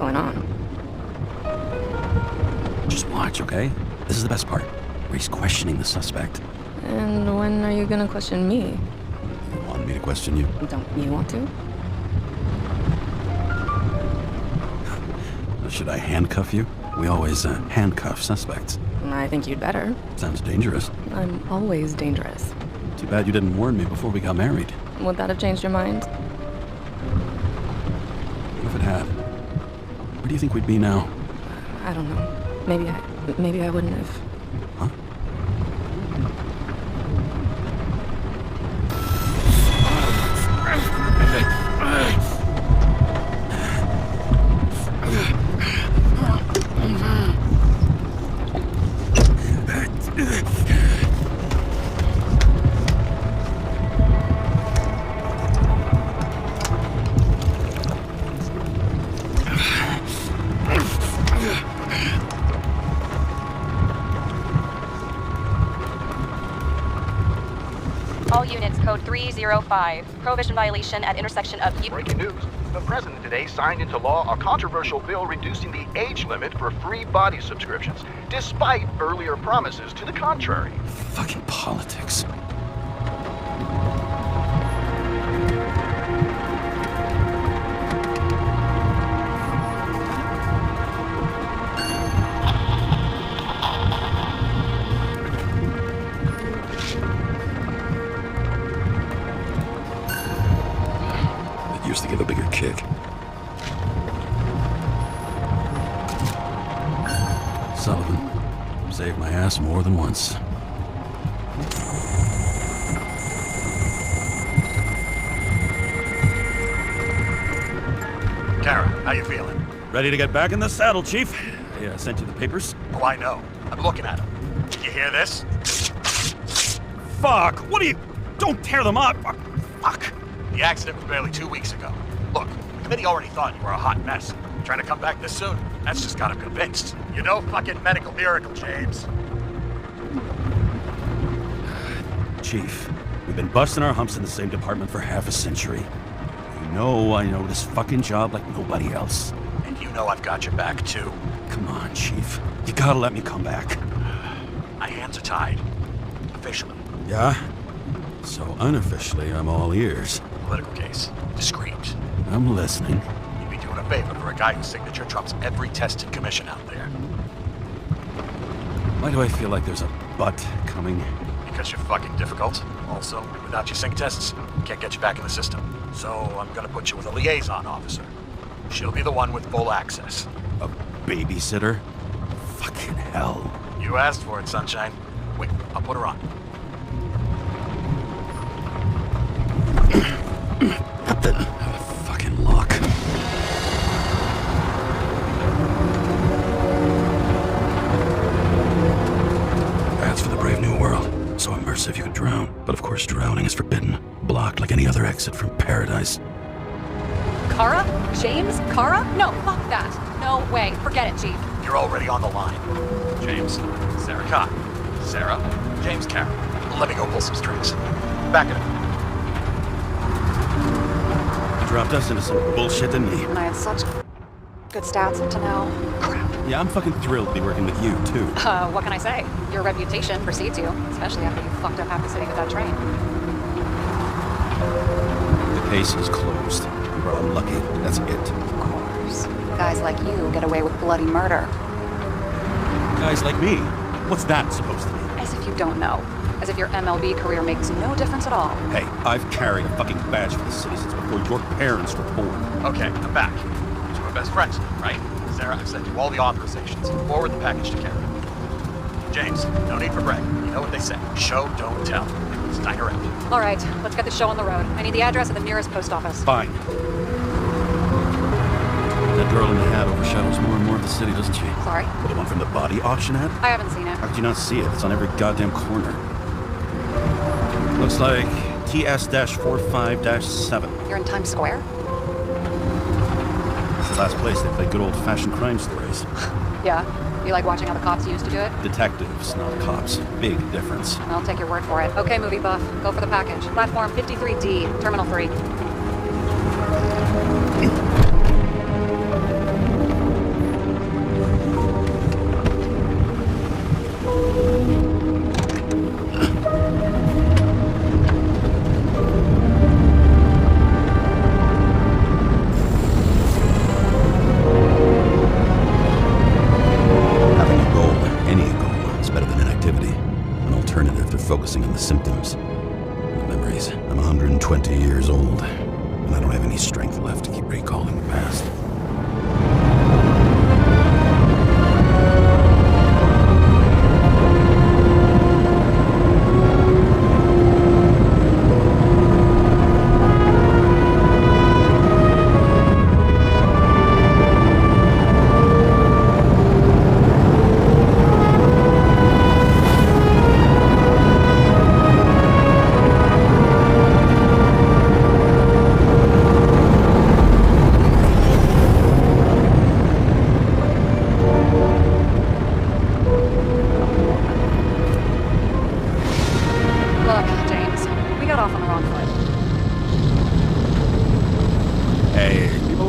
going on. Just watch, okay? This is the best part, where he's questioning the suspect. And when are you gonna question me? You want me to question you? Don't you want to? Should I handcuff you? We always handcuff suspects. I think you'd better. Sounds dangerous. I'm always dangerous. Too bad you didn't warn me before we got married. Would that have changed your mind? What if it had? Where do you think we'd be now? I don't know. Maybe I wouldn't have. Huh? All units, code 305. Prohibition violation at intersection of... Breaking news. The president today signed into law a controversial bill reducing the age limit for free body subscriptions, despite earlier promises to the contrary. Fucking politics. Used to give a bigger kick. Sullivan saved my ass more than once. Kara, how you feeling? Ready to get back in the saddle, Chief? I sent you the papers. Oh, I know. I'm looking at them. You hear this? Fuck! What are you... Don't tear them up! Fuck! The accident was barely 2 weeks ago. Look, the committee already thought you were a hot mess. Trying to come back this soon? That's just got them convinced. You know, fucking medical miracle, James. Chief, we've been busting our humps in the same department for half a century. You know I know this fucking job like nobody else. And you know I've got your back, too. Come on, Chief. You gotta let me come back. My hands are tied. Officially. Yeah? So unofficially, I'm all ears. Political case. Discreet. I'm listening. You'd be doing a favor for a guy whose signature trumps every tested commission out there. Why do I feel like there's a but coming? Because you're fucking difficult. Also, without your sync tests, can't get you back in the system. So I'm gonna put you with a liaison officer. She'll be the one with full access. A babysitter? Fucking hell. You asked for it, Sunshine. Wait, I'll put her on. Fucking lock. That's for the brave new world. So immersive you could drown. But of course drowning is forbidden. Blocked like any other exit from paradise. Kara? James? Kara? No, fuck that. No way. Forget it, Chief. You're already on the line. James, Sarah Cott. Sarah, James Carroll. Let me go pull some strings. Back it up. You dropped us into some bullshit, didn't he? And I had such good stats up to now. Crap. Yeah, I'm fucking thrilled to be working with you, too. What can I say? Your reputation precedes you, especially after you fucked up half the city with that train. The case is closed. Bro, I'm lucky. That's it. Of course. Guys like you get away with bloody murder. Guys like me? What's that supposed to mean? As if you don't know. As if your MLB career makes no difference at all. Hey, I've carried a fucking badge for the city since before your parents were born. Okay, I'm back. So we're best friends, right? Sarah, I've sent you all the authorizations. Forward the package to Kara. James, no need for brag. You know what they say. Show, don't tell. Steiner out. All right, let's get the show on the road. I need the address of the nearest post office. Fine. That girl in the hat overshadows more and more of the city, doesn't she? Sorry? The one from the body auction ad? I haven't seen it. How could you not see it? It's on every goddamn corner. Looks like TS-45-7. You're in Times Square? It's the last place they play good old-fashioned crime stories. Yeah? You like watching how the cops used to do it? Detectives, not cops. Big difference. I'll take your word for it. Okay, movie buff. Go for the package. Platform 53D, Terminal 3. 20 years old, and I don't have any strength left to keep recalling the past.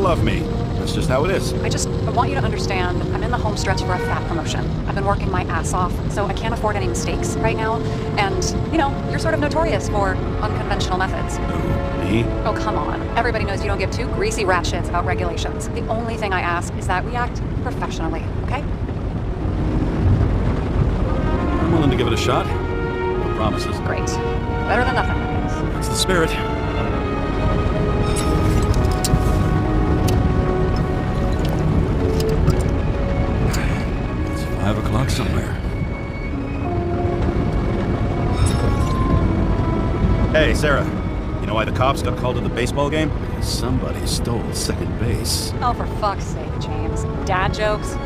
Love me. That's just how it is. I want you to understand, I'm in the home stretch for a fat promotion. I've been working my ass off, so I can't afford any mistakes right now. And, you're sort of notorious for unconventional methods. Who, me? Oh, come on. Everybody knows you don't give two greasy rat shits about regulations. The only thing I ask is that we act professionally, okay? I'm willing to give it a shot. No promises. Great. Better than nothing. That's the spirit. It's 5 o'clock somewhere. Hey, Sarah. You know why the cops got called to the baseball game? Because somebody stole second base. Oh, for fuck's sake, James. Dad jokes?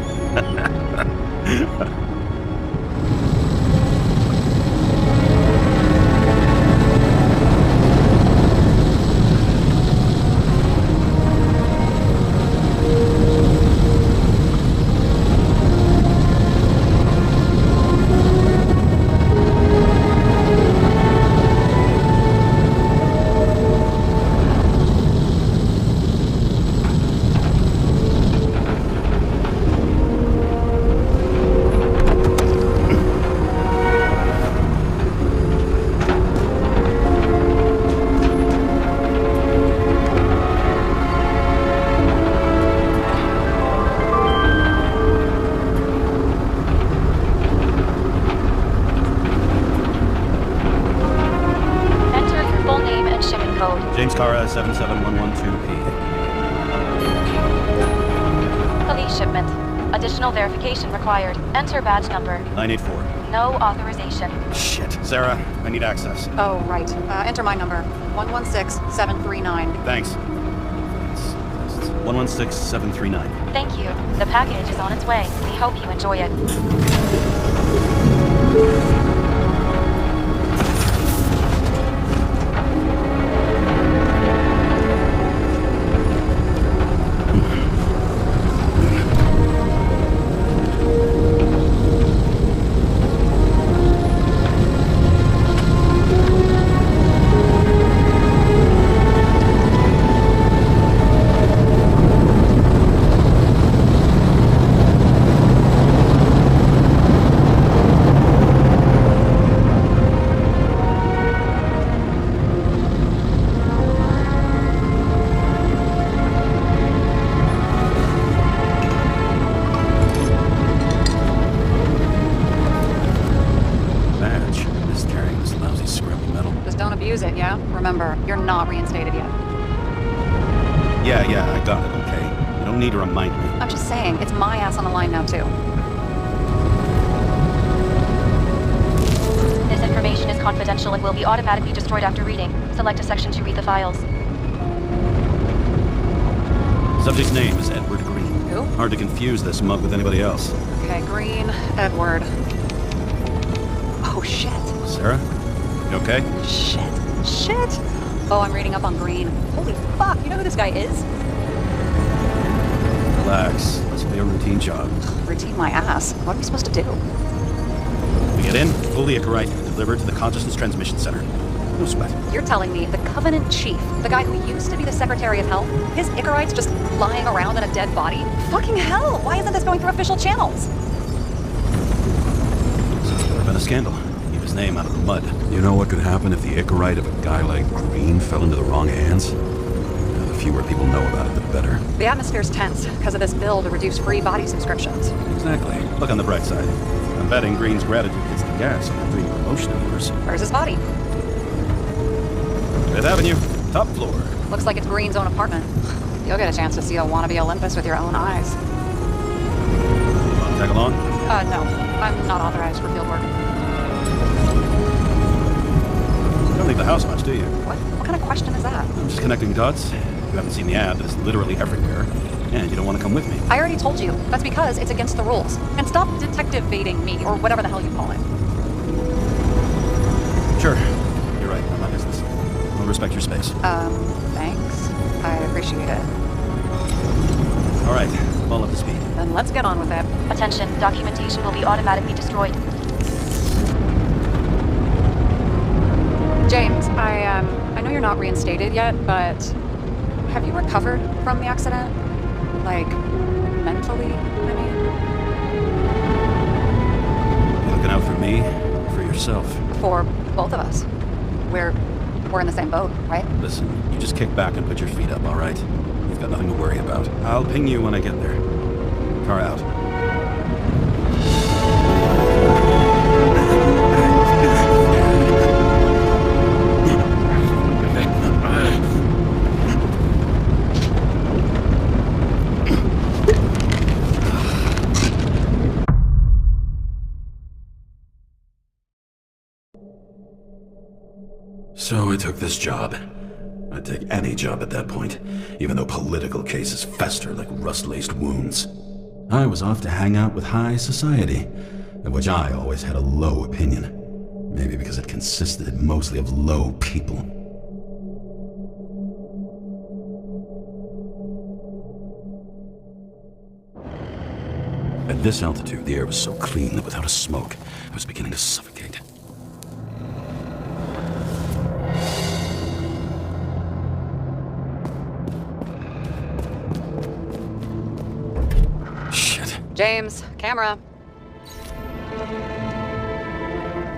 James Cara, 77112P. Police shipment. Additional verification required. Enter badge number. 984. No authorization. Shit. Sarah, I need access. Oh, right. Enter my number. 116739. Thanks. 116739. Thank you. The package is on its way. We hope you enjoy it. Use it, yeah? Remember, you're not reinstated yet. Yeah, I got it, okay? You don't need to remind me. I'm just saying, it's my ass on the line now, too. This information is confidential and will be automatically destroyed after reading. Select a section to read the files. Subject's name is Edward Green. Who? Hard to confuse this mug with anybody else. Okay, Green, Edward. Oh, shit. Sarah? You okay? Shit. Oh, I'm reading up on Green. Holy fuck, you know who this guy is? Relax. This will be a routine job. Routine my ass. What are we supposed to do? We get in, pull the Icarite, and deliver it to the Consciousness Transmission Center. No sweat. You're telling me the Covenant Chief, the guy who used to be the Secretary of Health, his Icarite's just lying around in a dead body? Fucking hell! Why isn't this going through official channels? There's never been a scandal. Keep his name out of the mud. You know what could happen if the Icarite of a guy like Green fell into the wrong hands? The fewer people know about it, the better. The atmosphere's tense because of this bill to reduce free body subscriptions. Exactly. Look on the bright side. I'm betting Green's gratitude hits the gas on that doing promotion in person. Where's his body? Fifth Avenue, top floor. Looks like it's Green's own apartment. You'll get a chance to see a wannabe Olympus with your own eyes. Want to tag along? No. I'm not authorized for field work. You don't leave the house much, do you? What kind of question is that? I'm just connecting dots. You haven't seen the ad that is literally everywhere. And you don't want to come with me. I already told you. That's because it's against the rules. And stop detective baiting me, or whatever the hell you call it. Sure. You're right. Not my business. I'll respect your space. Thanks. I appreciate it. All right. Fall up to speed. Then let's get on with it. Attention, documentation will be automatically destroyed. James, I know you're not reinstated yet, but have you recovered from the accident? Like, mentally, I mean? You looking out for me or for yourself? For both of us. We're in the same boat, right? Listen, you just kick back and put your feet up, all right? You've got nothing to worry about. I'll ping you when I get there. Car out. So I took this job. I'd take any job at that point, even though political cases fester like rust-laced wounds. I was off to hang out with high society, of which I always had a low opinion. Maybe because it consisted mostly of low people. At this altitude, the air was so clean that without a smoke, I was beginning to suffocate. James, camera.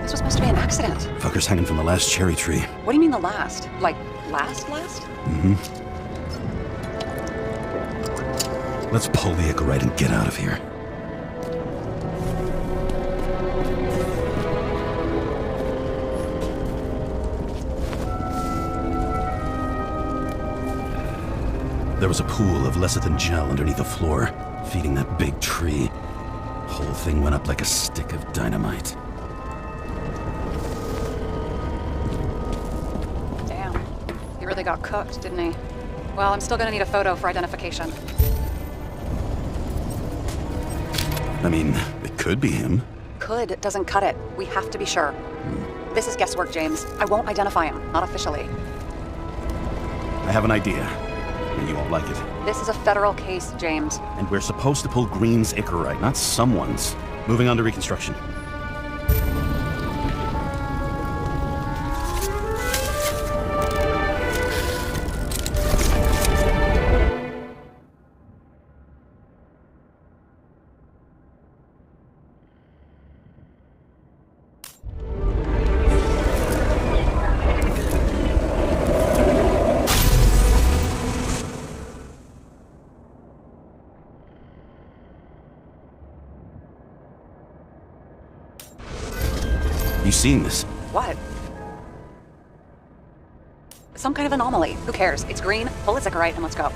This was supposed to be an accident. Fucker's hanging from the last cherry tree. What do you mean the last? Like, last? Mm-hmm. Let's pull the Icarite and get out of here. There was a pool of lecithin gel underneath the floor, feeding that big tree. Whole thing went up like a stick of dynamite. Damn. He really got cooked, didn't he? Well, I'm still gonna need a photo for identification. I mean, it could be him. Could doesn't cut it. We have to be sure. This is guesswork, James. I won't identify him, not officially. I have an idea, and you won't like it. This is a federal case, James. And we're supposed to pull Green's Icarite, not someone's. Moving on to reconstruction. You seen this? What? Some kind of anomaly. Who cares? It's green, pull its Icarite, and let's go.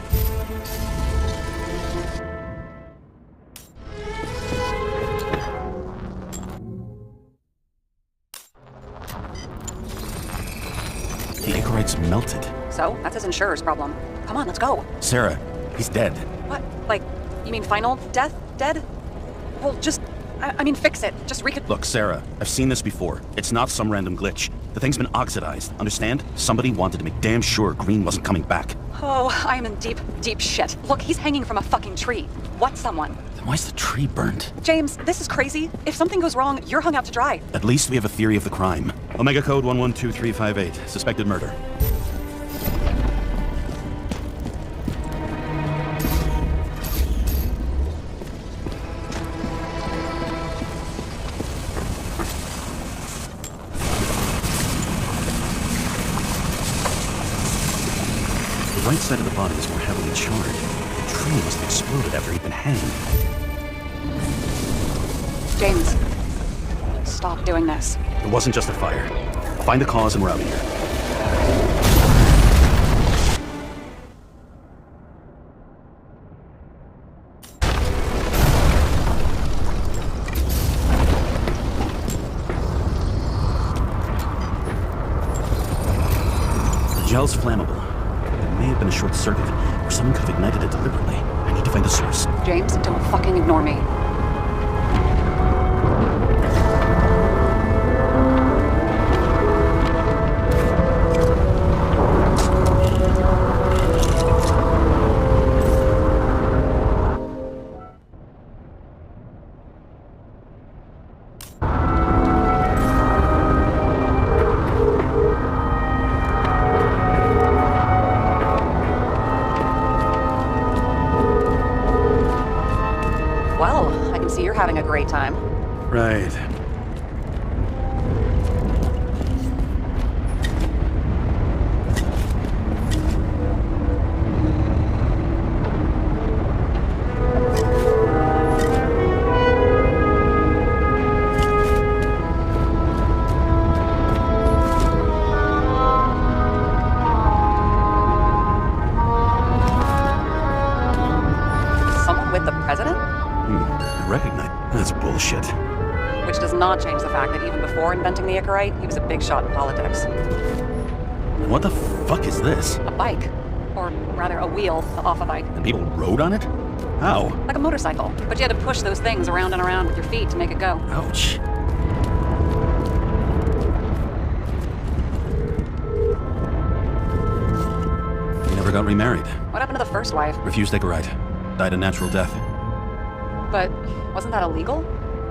The Icarite's melted. So, that's his insurer's problem. Come on, let's go. Sarah, he's dead. What? Like, you mean final death? Dead? Well, just... I mean, fix it. Just Look, Sarah, I've seen this before. It's not some random glitch. The thing's been oxidized, understand? Somebody wanted to make damn sure Green wasn't coming back. Oh, I'm in deep, deep shit. Look, he's hanging from a fucking tree. What's someone? Then why's the tree burnt? James, this is crazy. If something goes wrong, you're hung out to dry. At least we have a theory of the crime. Omega code 112358. Suspected murder. The right side of the body is more heavily charred. The tree must have exploded after he'd been hanged. James, stop doing this. It wasn't just a fire. Find the cause and we're out of here. hell's flammable? It may have been a short circuit, or someone could have ignited it deliberately. I need to find the source. James, don't fucking ignore me. Well, I can see you're having a great time. Right. Someone with the president? I recognize. That's bullshit. Which does not change the fact that even before inventing the Icarite, he was a big shot in politics. What the fuck is this? A bike. Or rather, a wheel off a bike. And people rode on it? How? Like a motorcycle. But you had to push those things around and around with your feet to make it go. Ouch. He never got remarried. What happened to the first wife? Refused Icarite. Died a natural death. But wasn't that illegal?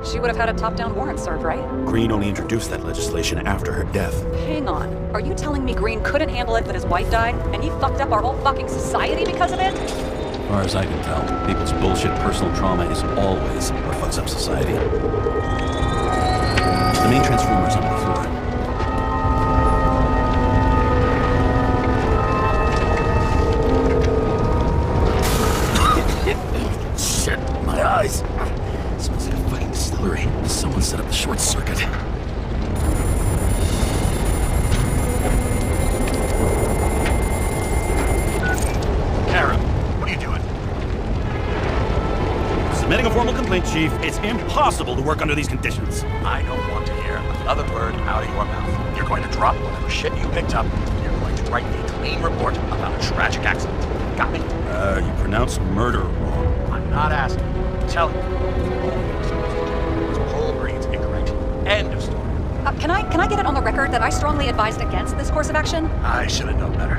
She would have had a top-down warrant served, right? Green only introduced that legislation after her death. Hang on. Are you telling me Green couldn't handle it that his wife died, and he fucked up our whole fucking society because of it? As far as I can tell, people's bullshit personal trauma is always what fucks up society. The main transformer's on the floor. Shit, my eyes. Smells like a fucking distillery. Someone set up the short circuit. Kara, what are you doing? Submitting a formal complaint, Chief. It's impossible to work under these conditions. I don't want to hear another word out of your mouth. You're going to drop whatever shit you picked up, and you're going to write a clean report about a tragic accident. Got me? You pronounced murder wrong. I'm not asking. I'm telling you. It's whole Green's Icarite. End of story. Can I get it on the record that I strongly advised against this course of action? I should have known better.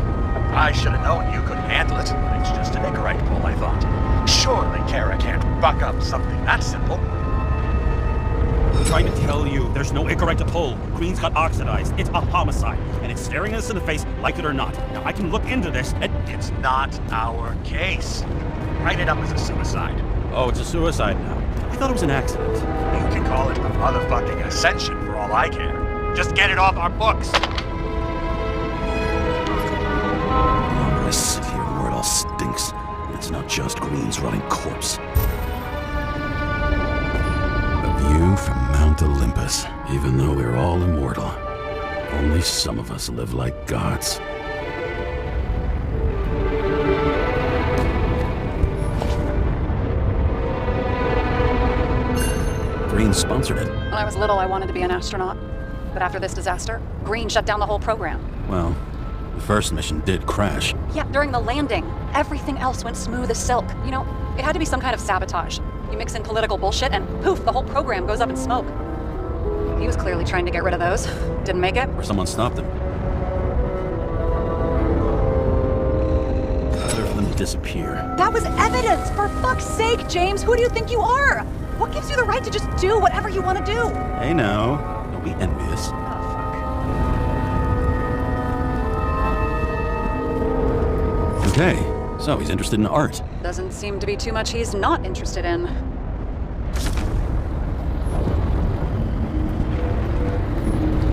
I should have known you couldn't handle it. It's just an Icarite pull, I thought. Surely Kara can't buck up something that simple. I'm trying to tell you, there's no Icarite to pull. Green's got oxidized. It's a homicide, and it's staring us in the face, like it or not. Now, I can look into this, and... It's not our case. Write it up as a suicide. Oh, it's a suicide now. I thought it was an accident. You can call it a motherfucking ascension for all I care. Just get it off our books. The longer I sit here, the more it all stinks. And it's not just Green's rotting corpse. A view from Mount Olympus. Even though we're all immortal, only some of us live like gods. Green sponsored it. When I was little, I wanted to be an astronaut. But after this disaster, Green shut down the whole program. Well, the first mission did crash. Yeah, during the landing, everything else went smooth as silk. You know, it had to be some kind of sabotage. You mix in political bullshit and poof, the whole program goes up in smoke. He was clearly trying to get rid of those. Didn't make it. Or someone stopped him. Better for them to disappear. That was evidence! For fuck's sake, James! Who do you think you are? What gives you the right to just do whatever you want to do? Hey now, don't be envious. Okay, so he's interested in art. Doesn't seem to be too much he's not interested in.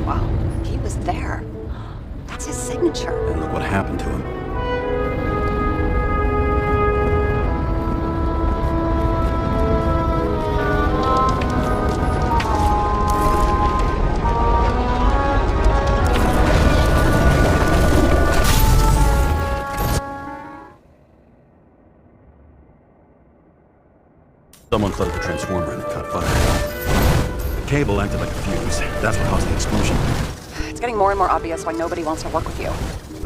Wow, he was there. That's his signature. And look what happened to him. Someone flooded the transformer and it caught fire. The cable acted like a fuse. That's what caused the explosion. It's getting more and more obvious why nobody wants to work with you.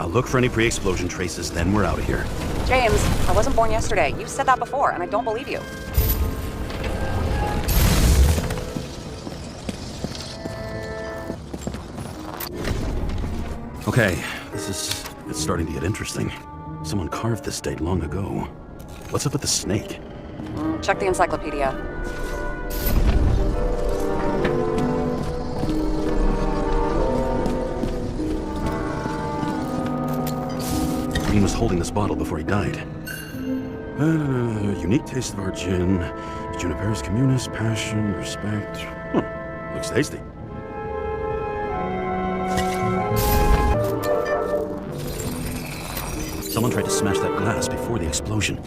I'll look for any pre-explosion traces, then we're out of here. James, I wasn't born yesterday. You said that before, and I don't believe you. Okay, it's starting to get interesting. Someone carved this date long ago. What's up with the snake? Check the encyclopedia. Green was holding this bottle before he died. Unique taste of our gin. Juniper's communis, passion, respect. Looks tasty. Someone tried to smash that glass before the explosion.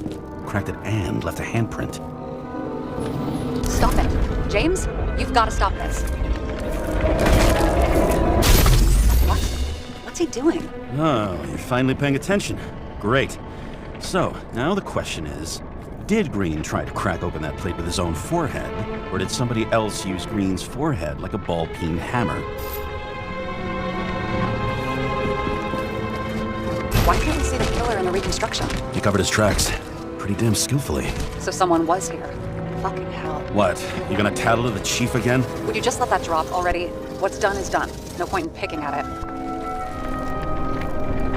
Cracked it and left a handprint. Stop it. James, you've got to stop this. What? What's he doing? Oh, you're finally paying attention. Great. So, now the question is, did Green try to crack open that plate with his own forehead, or did somebody else use Green's forehead like a ball-peen hammer? Why can't we see the killer in the reconstruction? He covered his tracks pretty damn skillfully. So someone was here. Fucking hell. What? You gonna tattle to the chief again? Would you just let that drop already? What's done is done. No point in picking at it.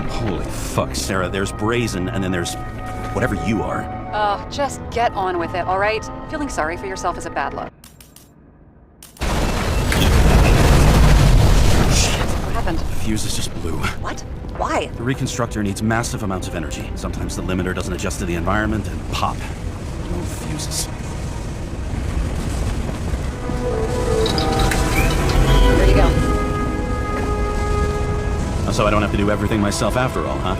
Holy fuck, Sarah. There's Brazen, and then there's whatever you are. Just get on with it, all right? Feeling sorry for yourself is a bad look. Shit. What happened? The fuse is just blew. What? Why? The reconstructor needs massive amounts of energy. Sometimes the limiter doesn't adjust to the environment, and pop. No fuses. There you go. So I don't have to do everything myself after all, huh?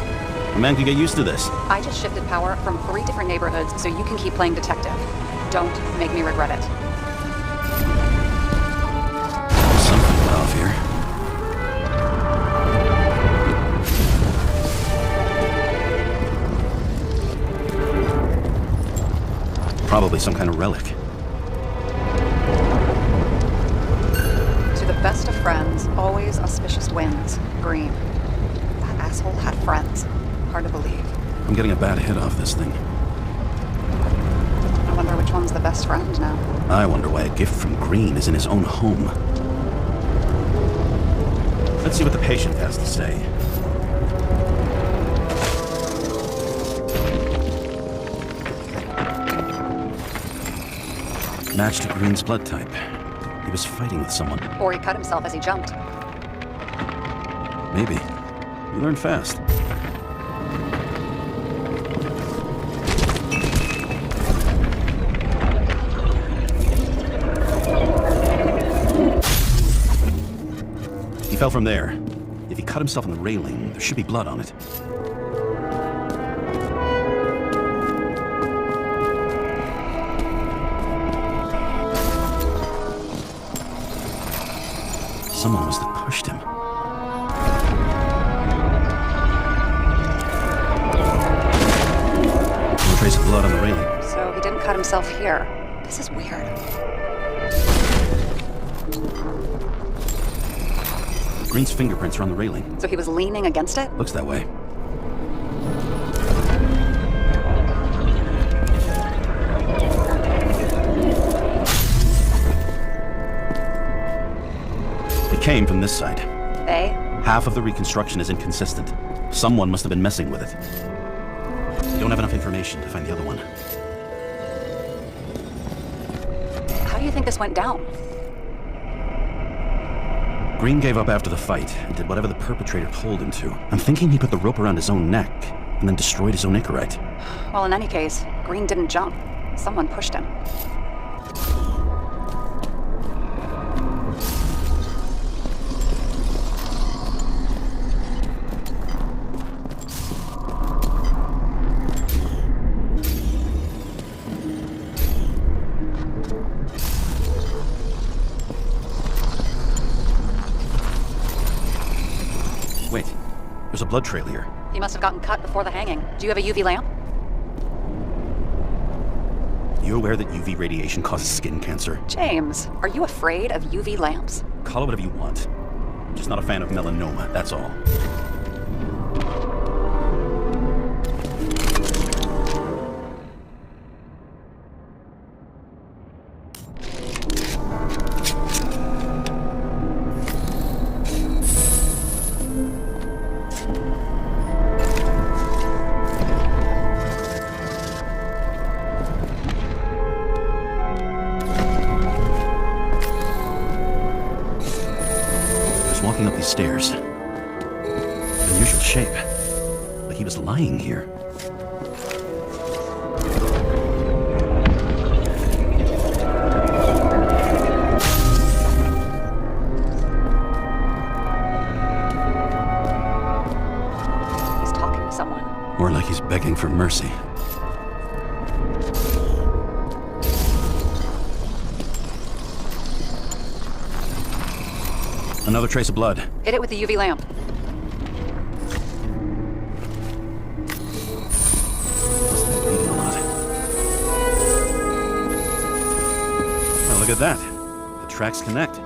A man can get used to this. I just shifted power from 3 different neighborhoods so you can keep playing detective. Don't make me regret it. Something went off here. Probably some kind of relic. To the best of friends, always auspicious wins. Green. That asshole had friends. Hard to believe. I'm getting a bad hit off this thing. I wonder which one's the best friend now. I wonder why a gift from Green is in his own home. Let's see what the patient has to say. Matched to Green's blood type. He was fighting with someone. Or he cut himself as he jumped. Maybe. You learn fast. He fell from there. If he cut himself on the railing, there should be blood on it. Someone must have pushed him. No trace of blood on the railing. So he didn't cut himself here. This is weird. Green's fingerprints are on the railing. So he was leaning against it? Looks that way. It came from this side. They? Half of the reconstruction is inconsistent. Someone must have been messing with it. We don't have enough information to find the other one. How do you think this went down? Green gave up after the fight and did whatever the perpetrator told him to. I'm thinking he put the rope around his own neck and then destroyed his own Icarite. Well, in any case, Green didn't jump. Someone pushed him. Wait, there's a blood trail here. He must have gotten cut before the hanging. Do you have a UV lamp? You aware that UV radiation causes skin cancer? James, are you afraid of UV lamps? Call it whatever you want. Just not a fan of melanoma, that's all. Walking up these stairs. Unusual shape. Like he was lying here. He's talking to someone. Or like he's begging for mercy. Another trace of blood. Hit it with the UV lamp. Bleeding a lot. Well, look at that. The tracks connect.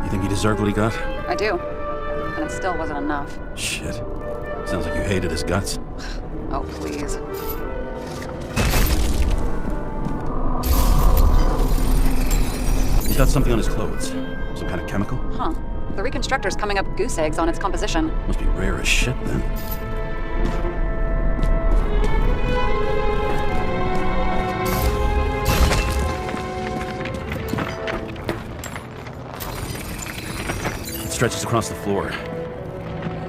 You think he deserved what he got? I do. And it still wasn't enough. Shit. Sounds like you hated his guts. Oh, please. He's got something on his clothes. Some kind of chemical? Huh. The reconstructor's coming up goose eggs on its composition. Must be rare as shit, then. It stretches across the floor.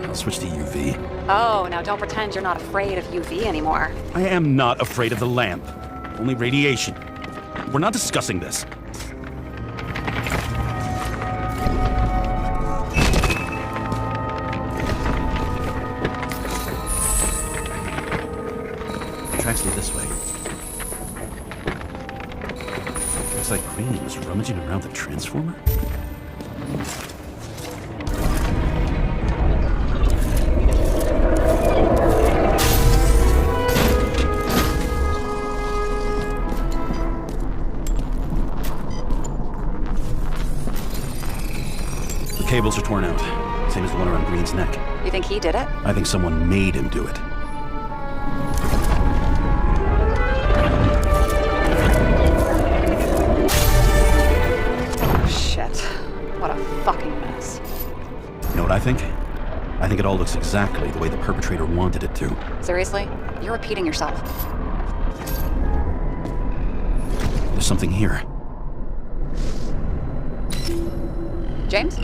I'll switch to UV. Oh, now don't pretend you're not afraid of UV anymore. I am not afraid of the lamp. Only radiation. We're not discussing this. Tracks lead this way. Looks like Green was rummaging around the transformer. The cables are torn out, same as the one around Green's neck. You think he did it? I think someone made him do it. Shit. What a fucking mess. You know what I think? I think it all looks exactly the way the perpetrator wanted it to. Seriously? You're repeating yourself. There's something here. James?